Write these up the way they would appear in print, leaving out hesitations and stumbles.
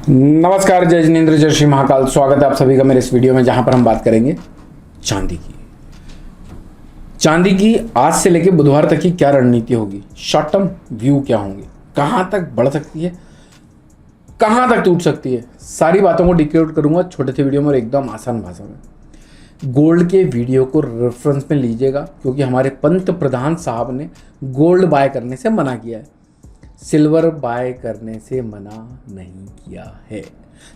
नमस्कार, जय जिनेंद्र, जय श्री महाकाल। स्वागत है आप सभी का मेरे इस वीडियो में, जहां पर हम बात करेंगे चांदी की। चांदी की आज से लेकर बुधवार तक की क्या रणनीति होगी, शॉर्ट टर्म व्यू क्या होंगे, कहां तक बढ़ सकती है, कहां तक टूट सकती है, सारी बातों को डिकोड करूंगा छोटे से वीडियो में और एकदम आसान भाषा में। गोल्ड के वीडियो को रेफरेंस में लीजिएगा, क्योंकि हमारे पंत प्रधान साहब ने गोल्ड बाय करने से मना किया है, सिल्वर बाय करने से मना नहीं किया है।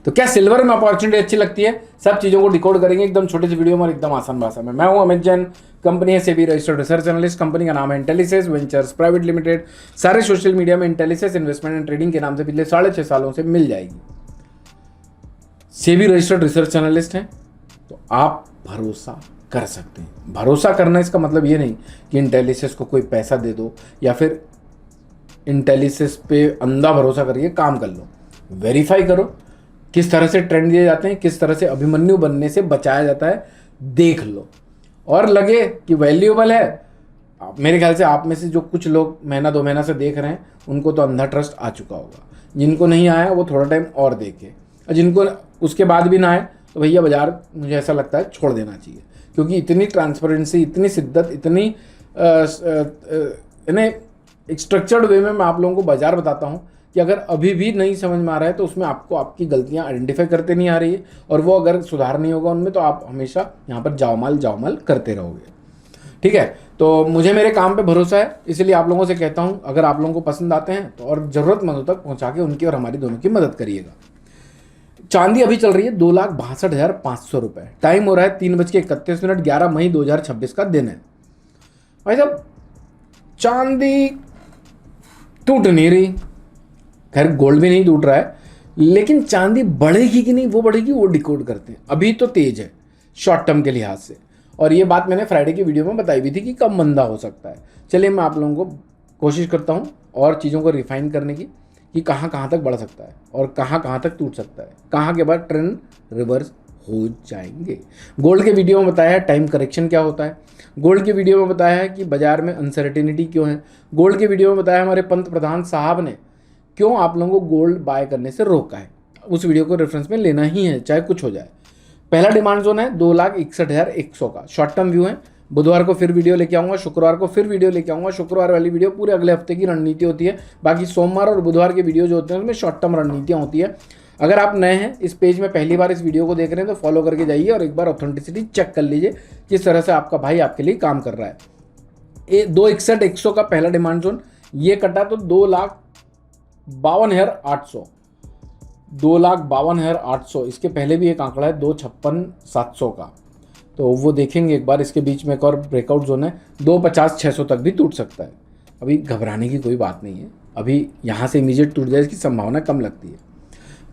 तो क्या सिल्वर में अपॉर्चुनिटी अच्छी लगती है, सब चीज़ों को डिकोड करेंगे एकदम छोटे से वीडियो में और एकदम आसान भाषा में। मैं हूं अमित जैन, कंपनी है SEBI registered research analyst, company का नाम है इंटेलिसेस वेंचर्स प्राइवेट लिमिटेड। सारे सोशल मीडिया में इंटेलिसेस इन्वेस्टमेंट एंड ट्रेडिंग के नाम से पिछले 6.5 सालों से मिल जाएगी। सेबी रजिस्टर्ड रिसर्च एनालिस्ट हैं तो आप भरोसा कर सकते हैं। भरोसा करना इसका मतलब ये नहीं कि इंटेलिसेस को कोई पैसा दे दो या फिर इंटेलिसेस पे अंधा भरोसा करके काम कर लो। वेरीफाई करो किस तरह से ट्रेंड दिए जाते हैं, किस तरह से अभिमन्यु बनने से बचाया जाता है, देख लो और लगे कि वैल्यूएबल है। मेरे ख्याल से आप में से जो कुछ लोग महीना 2 महीना से देख रहे हैं उनको तो अंधा ट्रस्ट आ चुका होगा। जिनको नहीं आया वो थोड़ा टाइम और देखे, और जिनको उसके बाद भी ना आए तो भैया बाजार मुझे ऐसा लगता है छोड़ देना चाहिए, क्योंकि इतनी ट्रांसपेरेंसी, इतनी शिद्दत, इतनी एक स्ट्रक्चर्ड वे में मैं आप लोगों को बाजार बताता हूं कि अगर अभी भी नहीं समझ में आ रहा है तो उसमें आपको आपकी गलतियां आइडेंटिफाई करते नहीं आ रही है, और वो अगर सुधार नहीं होगा उनमें तो आप हमेशा यहाँ पर जाओ माल करते रहोगे। ठीक है, तो मुझे मेरे काम पे भरोसा है, इसलिए आप लोगों से कहता हूँ अगर आप लोगों को पसंद आते हैं तो और ज़रूरतमंदों तक पहुँचा के उनकी और हमारी दोनों की मदद करिएगा। चांदी अभी चल रही है 2,62,500 रुपये। टाइम हो रहा है 3:31, 11 मई 2026 का दिन है। भाई साहब, चांदी टूट नहीं रही, खैर गोल्ड भी नहीं टूट रहा है, लेकिन चांदी बढ़ेगी कि नहीं, वो बढ़ेगी, वो डिकोड करते हैं। अभी तो तेज है शॉर्ट टर्म के लिहाज से, और ये बात मैंने फ्राइडे की वीडियो में बताई भी थी कि कब मंदा हो सकता है। चलिए मैं आप लोगों को कोशिश करता हूँ और चीज़ों को रिफाइन करने की कि कहाँ कहाँ तक बढ़ सकता है और कहाँ कहाँ तक टूट सकता है, कहाँ के बाद ट्रेंड रिवर्स हो जाएंगे। गोल्ड के वीडियो में बताया है टाइम करेक्शन क्या होता है, गोल्ड के वीडियो में बताया है कि बाजार में अनसर्टेनिटी क्यों है, गोल्ड के वीडियो में बताया हमारे पंत प्रधान साहब ने क्यों आप लोगों को गोल्ड बाय करने से रोका है। उस वीडियो को रेफरेंस में लेना ही है, चाहे कुछ हो जाए। पहला डिमांड जोन है 2,61,100 का, शॉर्ट टर्म व्यू है। बुधवार को फिर वीडियो लेके आऊँगा, शुक्रवार को फिर वीडियो लेके आऊँगा। शुक्रवार वाली वीडियो पूरे अगले हफ्ते की रणनीति होती है, बाकी सोमवार और बुधवार के वीडियो जो होते हैं उसमें शॉर्ट टर्म रणनीतियाँ होती है। अगर आप नए हैं इस पेज में, पहली बार इस वीडियो को देख रहे हैं तो फॉलो करके जाइए और एक बार ऑथेंटिसिटी चेक कर लीजिए किस तरह से आपका भाई आपके लिए काम कर रहा है। 2,61,100 का पहला डिमांड जोन ये कटा तो 2,52,800, 2,52,800। इसके पहले भी एक आंकड़ा है 2,56,700 का, तो वो देखेंगे एक बार। इसके बीच में एक और ब्रेकआउट जोन है 2,50,600 तक भी टूट सकता है। अभी घबराने की कोई बात नहीं है, अभी यहाँ से इमीडिएट टूट जाए इसकी संभावना कम लगती है।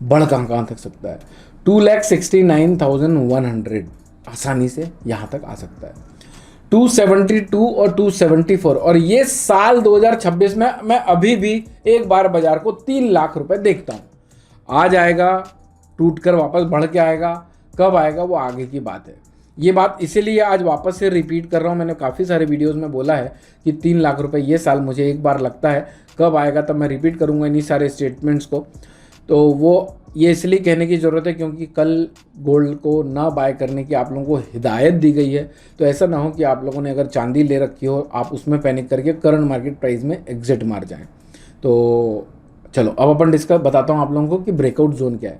बढ़ कहाँ तक सकता है, 2,69,100 आसानी से यहाँ तक आ सकता है। 272 और 274, और ये साल 2026 में मैं अभी भी एक बार बाजार को 3 लाख रुपए देखता हूँ। आ जाएगा, टूट कर वापस बढ़ के आएगा, कब आएगा वो आगे की बात है। ये बात इसीलिए आज वापस से रिपीट कर रहा हूँ। मैंने काफ़ी सारे वीडियोस में बोला है कि 3 लाख रुपए ये साल मुझे एक बार लगता है, कब आएगा तब मैं रिपीट करूँगा इन्हीं सारे स्टेटमेंट्स को। तो वो ये इसलिए कहने की ज़रूरत है क्योंकि कल गोल्ड को ना बाय करने की आप लोगों को हिदायत दी गई है। तो ऐसा ना हो कि आप लोगों ने अगर चांदी ले रखी हो आप उसमें पैनिक करके करंट मार्केट प्राइस में एग्जिट मार जाएं। तो चलो अब अपन डिस्कस बताता हूँ आप लोगों को कि ब्रेकआउट जोन क्या है।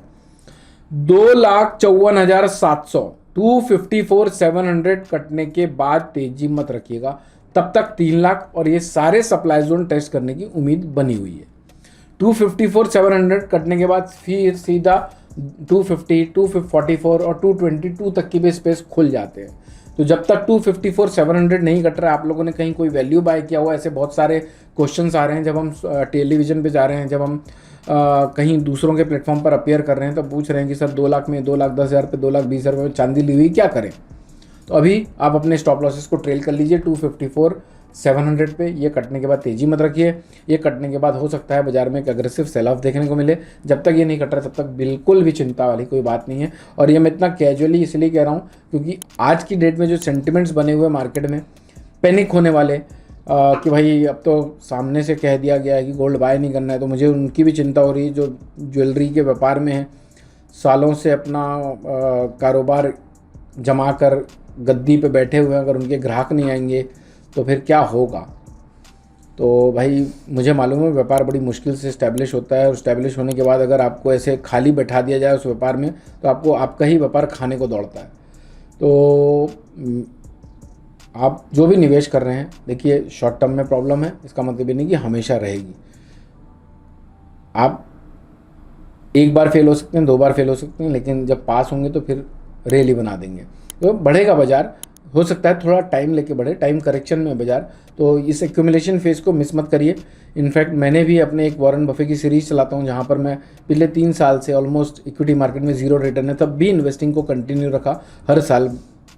2,54,700, 254,700 कटने के बाद तेजी मत रखिएगा, तब तक 3 लाख और ये सारे सप्लाई जोन टेस्ट करने की उम्मीद बनी हुई है। 254,700 कटने के बाद फिर सीधा 250, 244 और 222 तक की भी स्पेस खुल जाते हैं। तो जब तक 254,700 नहीं कट रहा है, आप लोगों ने कहीं कोई वैल्यू बाय किया हुआ, ऐसे बहुत सारे क्वेश्चंस आ रहे हैं जब हम टेलीविजन पे जा रहे हैं, जब हम कहीं दूसरों के प्लेटफॉर्म पर अपीयर कर रहे हैं तो पूछ रहे हैं कि सर 2 लाख में, 2,10,000 पे, 2,20,000 में चांदी ली हुई, क्या करें। तो अभी आप अपने स्टॉप लॉसेस को ट्रेल कर लीजिए 254,700 पे। ये कटने के बाद तेजी मत रखिए, ये कटने के बाद हो सकता है बाजार में एक अग्रेसिव सेल ऑफ देखने को मिले। जब तक ये नहीं कट रहा तब तक बिल्कुल भी चिंता वाली कोई बात नहीं है। और ये मैं इतना कैजुअली इसलिए कह रहा हूँ क्योंकि आज की डेट में जो सेंटिमेंट्स बने हुए मार्केट में, पैनिक होने वाले, कि भाई अब तो सामने से कह दिया गया है कि गोल्ड बाय नहीं करना है, तो मुझे उनकी भी चिंता हो रही है जो ज्वेलरी के व्यापार में है, सालों से अपना कारोबार जमा कर गद्दी पे बैठे हुए हैं, अगर उनके ग्राहक नहीं आएंगे तो फिर क्या होगा। तो भाई मुझे मालूम है व्यापार बड़ी मुश्किल से इस्टेब्लिश होता है, और इस्टेब्लिश होने के बाद अगर आपको ऐसे खाली बैठा दिया जाए उस व्यापार में तो आपको आपका ही व्यापार खाने को दौड़ता है। तो आप जो भी निवेश कर रहे हैं, देखिए शॉर्ट टर्म में प्रॉब्लम है, इसका मतलब ये नहीं कि हमेशा रहेगी। आप एक बार फेल हो सकते हैं, 2 बार फेल हो सकते हैं, लेकिन जब पास होंगे तो फिर रेल ही बना देंगे। तो बढ़ेगा बाजार, हो सकता है थोड़ा टाइम लेके बढ़े, टाइम करेक्शन में बाजार। तो इस एक्यूमुलेशन फेज़ को मिस मत करिए। इनफैक्ट मैंने भी अपने एक वॉरेन बफे की सीरीज़ चलाता हूँ जहाँ पर मैं पिछले 3 साल से ऑलमोस्ट इक्विटी मार्केट में ज़ीरो रिटर्न है, तब भी इन्वेस्टिंग को कंटिन्यू रखा, हर साल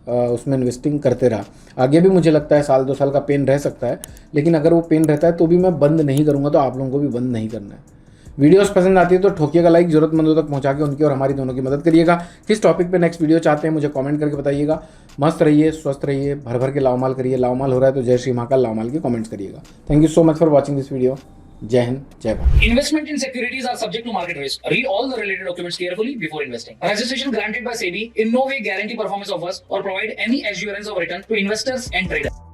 उसमें इन्वेस्टिंग करते रहा। आगे भी मुझे लगता है 1-2 साल का पेन रह सकता है, लेकिन अगर वो पेन रहता है तो भी मैं बंद नहीं करूँगा, तो आप लोगों को भी बंद नहीं करना है। वीडियोस पसंद आती है तो ठोकिएगा लाइक, जरूरतमंदों तक पहुंचा के उनकी और हमारी दोनों की मदद करिएगा। किस टॉपिक पे नेक्स्ट वीडियो चाहते हैं मुझे कमेंट करके बताइएगा। मस्त रहिए, स्वस्थ रहिए, भर भर के लावमाल करिए। लावमाल हो रहा है तो जय श्री महाकाल लावमाल के कमेंट्स करिएगा। Thank you so much for watching this video. जय हिंद, जय Bharat. Investment in securities are subject to market risk. Read all the related documents carefully before investing. Registration granted by SEBI in no way guarantee performance of us or provide any assurance of return to investors and traders.